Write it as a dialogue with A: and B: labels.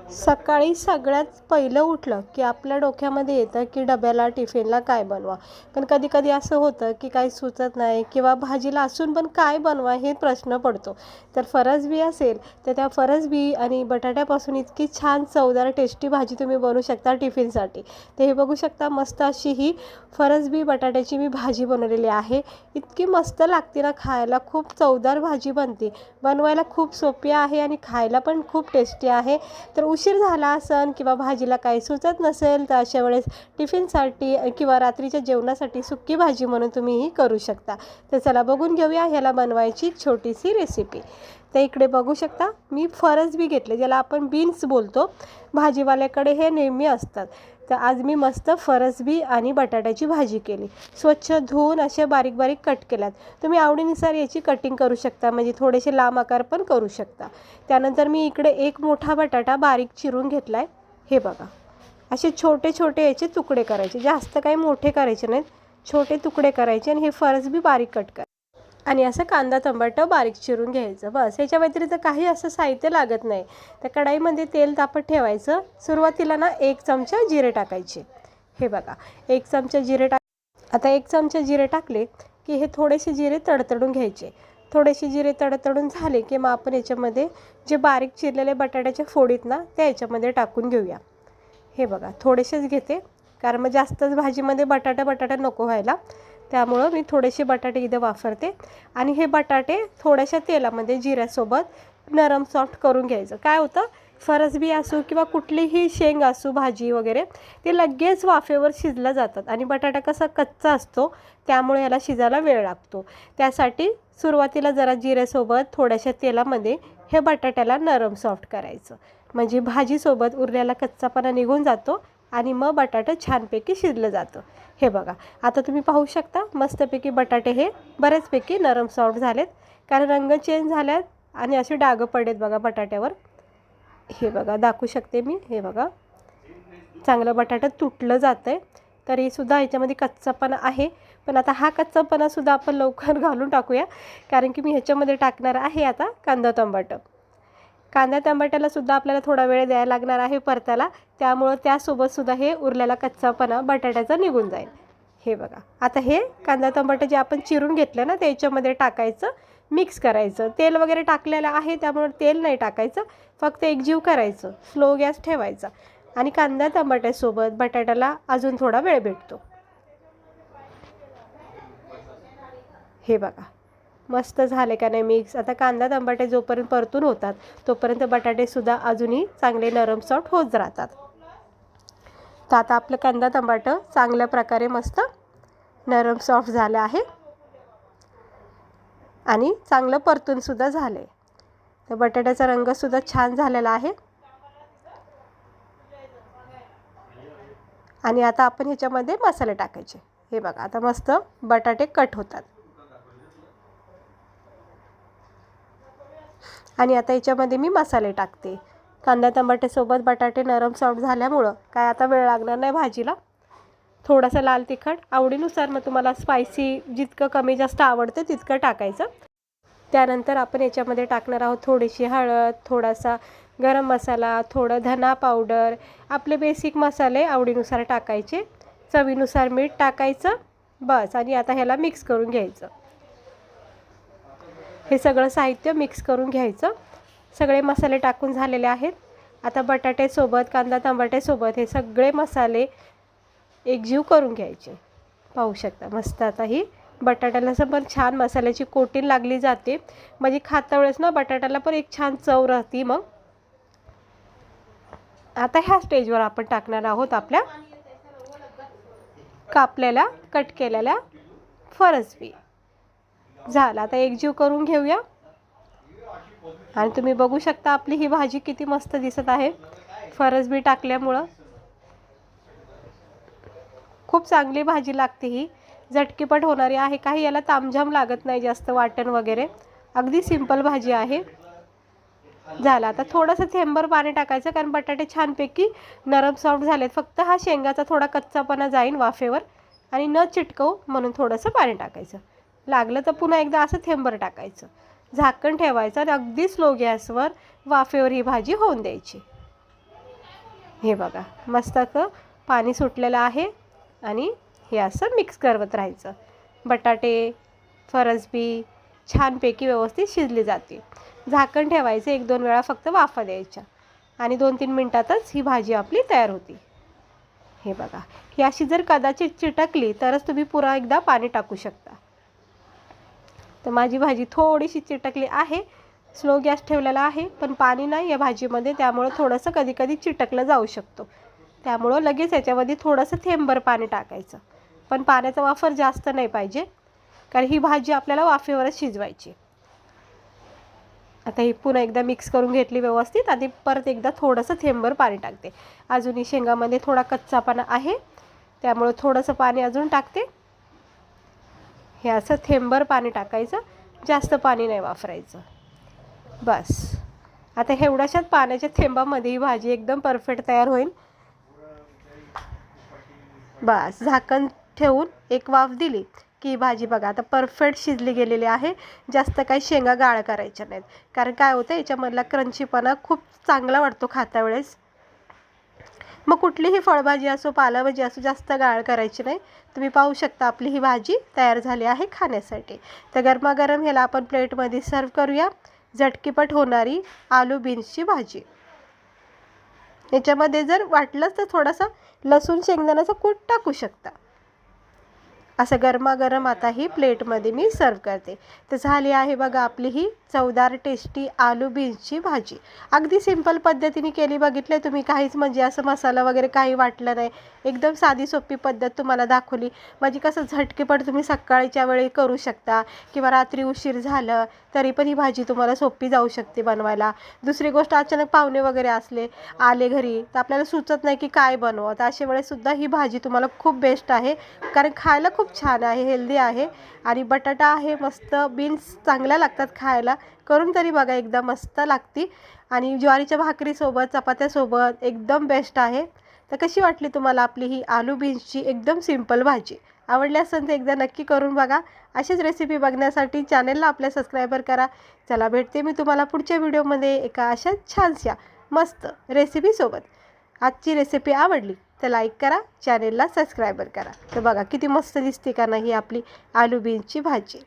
A: सकाळी सगळ्यात पहिलं उठलं की आपल्या डोक्यामध्ये येतं की डब्याला टिफिनला काय बनवा. पण कधी कधी असं होतं की काही सुचत नाही किंवा भाजीला असून पण काय बनवा हे प्रश्न पडतो. तर फरसबी असेल तर त्या फरसबी आणि बटाट्यापासून इतकी छान चवदार टेस्टी भाजी तुम्ही बनवू शकता टिफिनसाठी. ते हे बघू शकता, मस्त अशी ही फरसबी बटाट्याची मी भाजी बनवलेली आहे. इतकी मस्त लागते ना खायला, खूप चवदार भाजी बनते. बनवायला खूप सोपी आहे आणि खायला पण खूप टेस्टी आहे. तर उशीर झाला असेल किंवा भाजीला काही सुचत नसेल तर अशा वेळेस टिफिनसाठी किंवा रात्रीच्या जेवणासाठी सुक्की भाजी म्हणून तुम्ही ही करू शकता. तर चला बघून घेऊया ह्याला बनवायची छोटीशी रेसिपी. तर इकडे बघू शकता मी फरसबी घेतले, ज्याला आपण बीन्स बोलतो. भाजीवाल्याकडे हे नेहमी असतात. तर आज मी मस्त फरसबी आणि बटाट्याची भाजी केली. स्वच्छ धुवून असे बारीक बारीक कट केल्यात. तुम्ही आवडीनुसार याची कटिंग करू शकता, म्हणजे थोडेसे लांब आकार पण करू शकता. त्यानंतर मी इकडे एक मोठा बटाटा बारीक चिरून घेतला आहे. हे बघा, असे छोटे छोटे याचे तुकडे करायचे, जास्त काही मोठे करायचे नाहीत, छोटे तुकडे करायचे. आणि हे फरसबी बारीक कट करा आणि असं कांदा टमाटर बारीक चिरून घ्यायचं. बस, याच्या व्यतिरिक्त काही असं साहित्य लागत नाही. तर कढाईमध्ये तेल तापत ठेवायचं. सुरुवातीला ना 1 चमचा जिरे टाकायचे. हे बघा, 1 चमचा जिरे आता 1 चमचा जिरे टाकले की हे थोडेसे जिरे तडतडून घ्यायचे. थोडेसे जिरे तडतडून झाले की मग आपण याच्यामध्ये जे बारीक चिरलेले बटाट्याच्या फोडीत ना त्या याच्यामध्ये टाकून घेऊया. हे बघा, थोडेसेच घेते कारण मग जास्तच भाजीमध्ये बटाटा नको व्हायला. त्यामुळं मी थोडेसे बटाटे इथे वापरते. आणि हे बटाटे थोड्याशा तेलामध्ये जिऱ्यासोबत नरम सॉफ्ट करून घ्यायचं. काय होतं, फरसबी असो किंवा कुठलीही शेंग असो भाजी वगैरे, ते लगेच वाफेवर शिजलं जातात आणि बटाटा कसा कच्चा असतो त्यामुळे याला शिजायला वेळ लागतो. त्यासाठी सुरुवातीला जरा जिऱ्यासोबत थोड्याशा तेलामध्ये हे बटाट्याला नरम सॉफ्ट करायचं, म्हणजे भाजीसोबत उरलेला कच्चापणा निघून जातो आणि मग बटाटा छानपैकी शिजलं जातं. हे बघा, आता तुम्ही पाहू शकता मस्तपैकी बटाटे हे बरेचपैकी नरम सॉफ्ट झालेत, कारण रंग चेंज झाल्यात आणि असे डाग पडलेत बघा बटाट्यावर. हे बघा, दाखवू शकते मी. हे बघा, चांगलं बटाटा तुटलं जातं आहे. तरीसुद्धा ह्याच्यामध्ये कच्चापणा आहे, पण आता हा कच्चापणासुद्धा आपण लवकर घालून टाकूया, कारण की मी ह्याच्यामध्ये टाकणार आहे आता कांदा टमाट्यालासुद्धा आपल्याला थोडा वेळ द्यायला लागणार आहे परतायला. त्यामुळं त्यासोबतसुद्धा हे उरलेला कच्चापणा बटाट्याचा निघून जाईल. हे बघा, आता हे कांदा टमाटर जे आपण चिरून घेतलं ना त्याच्यामध्ये टाकायचं, मिक्स करायचं. तेल वगैरे टाकलेलं आहे त्यामुळे तेल नाही टाकायचं, फक्त एकजीव करायचं, स्लो गॅस ठेवायचा. आणि कांदा टमाट्यासोबत बटाट्याला अजून थोडा वेळ भेटतो. हे बघा, मस्त झाले का नाही मिक्स. आता कांदा टमाटे जोपर्यंत परतून होतात तोपर्यंत बटाटेसुद्धा अजूनही चांगले नरम सॉफ्ट होत राहतात. तर आता आपलं कांदा टमाटर चांगल्या प्रकारे मस्त नरम सॉफ्ट झालं आहे आणि चांगलं परतूनसुद्धा झाले. तर बटाट्याचा रंगसुद्धा छान झालेला आहे. आणि आता आपण ह्याच्यामध्ये मसाले टाकायचे. हे बघा, आता मस्त बटाटे कट होतात. आणि आता याच्यामध्ये मी मसाले टाकते. कांदा टमाट्यासोबत बटाटे नरम सॉफ्ट झाल्यामुळं काय आता वेळ लागणार नाही भाजीला. थोडासा लाल तिखट आवडीनुसार, मग तुम्हाला स्पायसी जितकं कमी जास्त आवडतं तितकं टाकायचं. त्यानंतर आपण याच्यामध्ये टाकणार आहोत थोडीशी हळद, थोडासा गरम मसाला, थोडं धना पावडर, आपले बेसिक मसाले आवडीनुसार टाकायचे. चवीनुसार मीठ टाकायचं. बस, आणि आता ह्याला मिक्स करून घ्यायचं. हे सगळं साहित्य मिक्स करून घ्यायचं. सगळे मसाले टाकून झालेले आहेत. आता बटाट्यासोबत कांदा टमाट्यासोबत हे सगळे मसाले एकजीव करून घ्यायचे. पाहू शकता मस्त आता ही बटाट्याला असं पण छान मसाल्याची कोटिंग लागली जाते, म्हणजे खाता वेळेस ना बटाट्याला पण एक छान चव राहते. मग आता ह्या स्टेजवर आपण टाकणार आहोत आपल्या कापलेल्या कट केलेल्या फरसबी. झालं, आता एकजीव करून घेऊया. आणि तुम्ही बघू शकता आपली ही भाजी किती मस्त दिसत आहे फरसबी टाकल्यामुळं. खूप चांगली भाजी लागते ही, झटकीपट होणारी आहे. काही याला तामझाम लागत नाही जास्त, वाटण वगैरे. अगदी सिंपल भाजी आहे. झालं, आता थोडंसं थेंबर पाणी टाकायचं, कारण बटाटे छानपैकी नरम सॉफ्ट झालेत. फक्त हा शेंगाचा थोडा कच्चापणा जाईन वाफेवर आणि न चिटकवू म्हणून थोडंसं पाणी टाकायचं. लागलं तर पुन्हा एकदा असं थेंबर टाकायचं, झाकण ठेवायचं आणि अगदी स्लो गॅसवर वाफेवर ही भाजी होऊन द्यायची. हे बघा मस्त पाणी सुटलेलं आहे आणि हे असं मिक्स करत राहायचं. बटाटे फरसबी छानपैकी व्यवस्थित शिजली जाते. झाकण ठेवायचं, 1-2 वेळा फक्त वाफा द्यायच्या आणि 2-3 मिनटातच ही भाजी आपली तयार होती. हे बघा ही अशी जर कदाचित चिटकली तरच तुम्ही पुन्हा एकदा पाणी टाकू शकता. तर माझी भाजी थोडीशी चिटकली आहे. स्लो गॅस ठेवलेला आहे, पण पाणी नाही या भाजीमध्ये, त्यामुळे थोडंसं कधी चिटकलं जाऊ शकतो. त्यामुळं लगेच याच्यामध्ये थोडंसं थेंबभर पाणी टाकायचं, पण पाण्याचा वापर जास्त नाही पाहिजे, कारण ही भाजी आपल्याला वाफेवरच शिजवायची. आता ही पुन्हा एकदा मिक्स करून घेतली व्यवस्थित आणि परत एकदा थोडंसं थेंबभर पाणी टाकते. अजूनही शेंगामध्ये थोडा कच्चापणा आहे, त्यामुळे थोडंसं पाणी अजून टाकते. हे असं थेंबभर पाणी टाकायचं, जास्त पाणी नाही वापरायचं. बस आता एवढ्याशाच पाण्याच्या थेंबामध्ये ही भाजी एकदम परफेक्ट तयार होईल. बस झाकण ठेवून एक वाफ दिली की भाजी बघा आता परफेक्ट शिजली गेलेली आहे. जास्त काही शेंगा गाळ करायच्या नाहीत, कारण काय होतं याच्यामधला क्रंचीपणा खूप चांगला वाटतो खाता वेळेस. मग कुठलीही फळभाजी असो पालेभाजी असो जास्त गाळ करायची नाही. तुम्ही पाहू शकता आपली ही भाजी तयार झाली आहे खाण्यासाठी. तर गरमागरम ह्याला आपण प्लेटमध्ये सर्व करूया. झटकीपट होणारी आलू बीन्सची भाजी. याच्यामध्ये जर वाटलंच तर थोडासा लसूण शेंगदाण्याचा कूट टाकू शकता. असं गरमागरम आता ही प्लेटमध्ये मी सर्व करते. तर झाली आहे बघा आपली ही चवदार टेस्टी आलू बीन्सची भाजी. अगदी सिंपल पद्धतीने केली, बघितले तुम्ही, काहीच म्हणजे असं मसाला वगैरे काही वाटलं नाही. एकदम साधी सोपी पद्धत तुम्हाला दाखवली. म्हणजे कसं झटकेपट तुम्ही सकाळच्या वेळी करू शकता किंवा रात्री उशीर झालं तरी पण ही भाजी तुम्हाला सोपी जाऊ शकते बनवायला. दुसरी गोष्ट, अचानक पाहुणे वगैरे आले घरी तर आपल्याला सुचत नाही की काय बनवावं, तर अशा वेळेससुद्धा ही भाजी तुम्हाला खूप बेस्ट आहे, कारण खायला खूप छान आहे, हेल्दी आहे आणि बटाटा आहे मस्त, बीन्स चांगल्या लागतात खायला. करून तरी बघा, एकदा मस्त लागती आणि ज्वारीच्या भाकरीसोबत चपात्यासोबत एकदम बेस्ट आहे. तर कशी वाटली तुम्हाला आपली ही आलू बीन्सची एकदम सिंपल भाजी? आवडली असेल तर एकदा नक्की करून बघा. अशीच रेसिपी बघण्यासाठी चॅनलला आपल्या सबस्क्रायबर करा. चला भेटते मी तुम्हाला पुढच्या व्हिडिओमध्ये एका अशा छानशा मस्त रेसिपीसोबत. आजची रेसिपी आवडली तर लाईक करा, चॅनेलला सबस्क्रायबर करा. तर बघा किती मस्त दिसते का नाही आपली आलू बीन्सची भाजी.